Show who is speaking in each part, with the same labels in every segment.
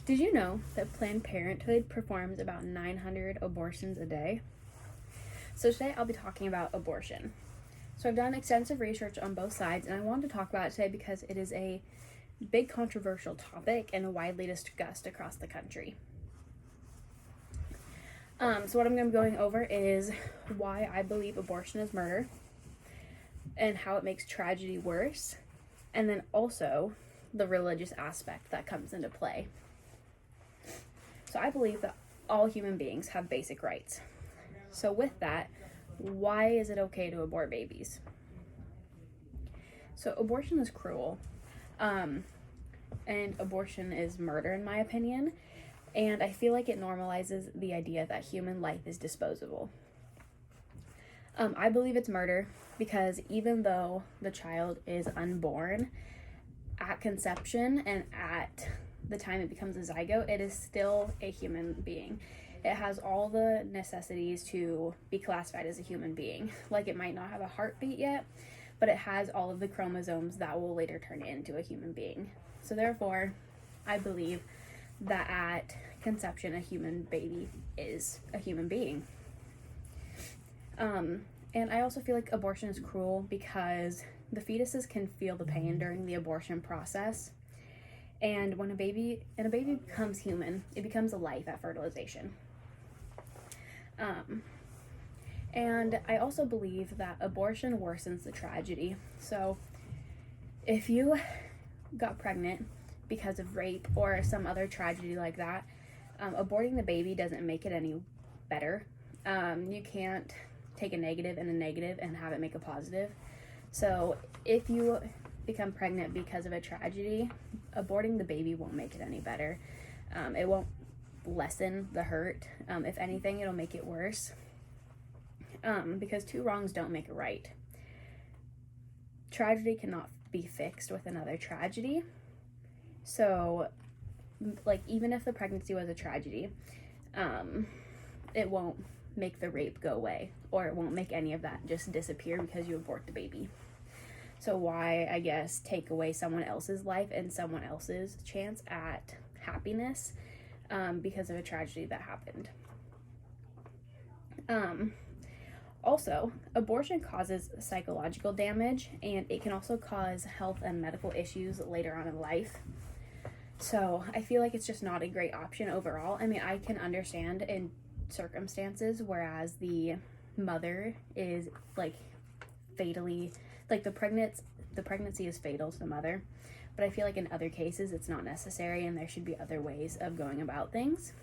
Speaker 1: Did you know that Planned Parenthood performs about 900 abortions a day? So today I'll be talking about abortion. So I've done extensive research on both sides, and I wanted to talk about it today because it is a big controversial topic and widely discussed across the country. So what I'm going to be going over is why I believe abortion is murder and how it makes tragedy worse, and then also the religious aspect that comes into play. So I believe that all human beings have basic rights. So with that, why is it okay to abort babies? So abortion is cruel, and abortion is murder in my opinion, and I feel like it normalizes the idea that human life is disposable. I believe it's murder because even though the child is unborn, at conception and at the time it becomes a zygote, it is still a human being. It has all the necessities to be classified as a human being. Like, it might not have a heartbeat yet, but it has all of the chromosomes that will later turn into a human being. So therefore, I believe that at conception, a human baby is a human being. And I also feel like abortion is cruel because the fetuses can feel the pain during the abortion process. And when a baby becomes human, it becomes a life at fertilization. And I also believe that abortion worsens the tragedy. So if you got pregnant because of rape or some other tragedy like that, aborting the baby doesn't make it any better. You can't take a negative and have it make a positive. So if you become pregnant because of a tragedy, aborting the baby won't make it any better. It won't lessen the hurt. If anything, it'll make it worse. Because two wrongs don't make a right. Tragedy cannot be fixed with another tragedy. So, like, even if the pregnancy was a tragedy, it won't make the rape go away, or it won't make any of that just disappear because you abort the baby. So why, I guess, take away someone else's life and someone else's chance at happiness because of a tragedy that happened? Also, abortion causes psychological damage, and it can also cause health and medical issues later on in life. So I feel like it's just not a great option overall. I mean, I can understand in circumstances whereas the mother is like fatally, like the pregnancy is fatal to the mother, but I feel like in other cases it's not necessary and there should be other ways of going about things.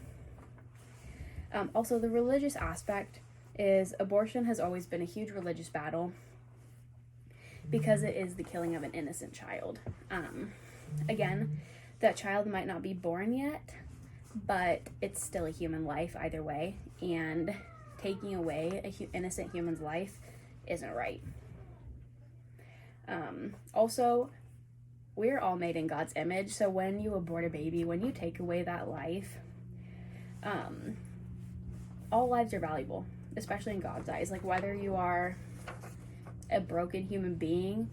Speaker 1: Also, the religious aspect is abortion has always been a huge religious battle because it is the killing of an innocent child. Again, that child might not be born yet, but it's still a human life either way, and taking away an innocent human's life isn't right. Also, we're all made in God's image, so when you abort a baby, when you take away that life, all lives are valuable, especially in God's eyes. Like, whether you are a broken human being,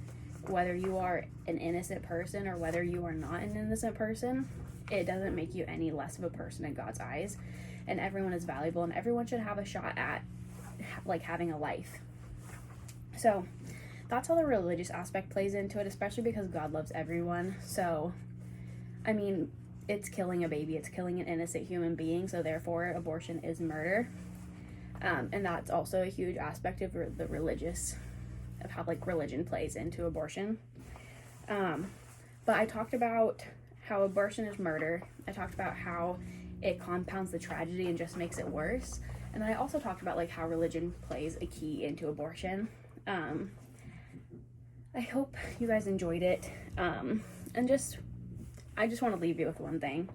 Speaker 1: whether you are an innocent person, or whether you are not an innocent person, it doesn't make you any less of a person in God's eyes. And everyone is valuable, and everyone should have a shot at like having a life. So that's how the religious aspect plays into it, especially because God loves everyone. So I mean, it's killing a baby, it's killing an innocent human being, so therefore abortion is murder. And that's also a huge aspect of the religious, of how like religion plays into abortion. But I talked about how abortion is murder. I talked about how it compounds the tragedy and just makes it worse. And then I also talked about like how religion plays a key into abortion. I hope you guys enjoyed it. And I just want to leave you with one thing.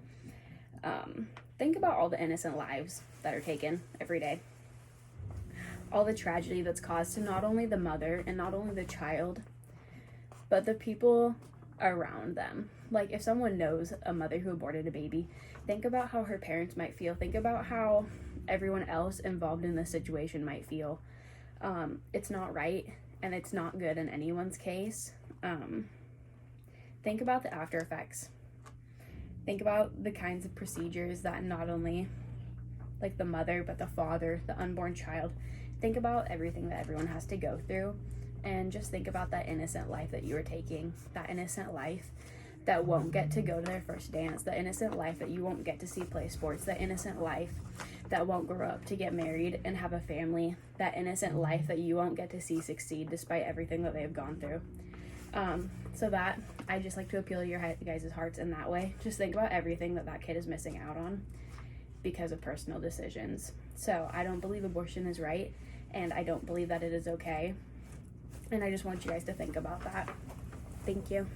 Speaker 1: Think about all the innocent lives that are taken every day. All the tragedy that's caused to not only the mother and not only the child, but the people around them. Like, if someone knows a mother who aborted a baby, think about how her parents might feel. Think about how everyone else involved in this situation might feel. It's not right, and it's not good in anyone's case. Think about the after effects. Think about the kinds of procedures that not only like the mother, but the father, the unborn child. Think about everything that everyone has to go through, and just think about that innocent life that you are taking, that innocent life that won't get to go to their first dance, the innocent life that you won't get to see play sports, the innocent life that won't grow up to get married and have a family, that innocent life that you won't get to see succeed despite everything that they've gone through. So that, I just like to appeal to your guys' hearts in that way. Just think about everything that that kid is missing out on because of personal decisions. So I don't believe abortion is right, and I don't believe that it is okay. And I just want you guys to think about that. Thank you.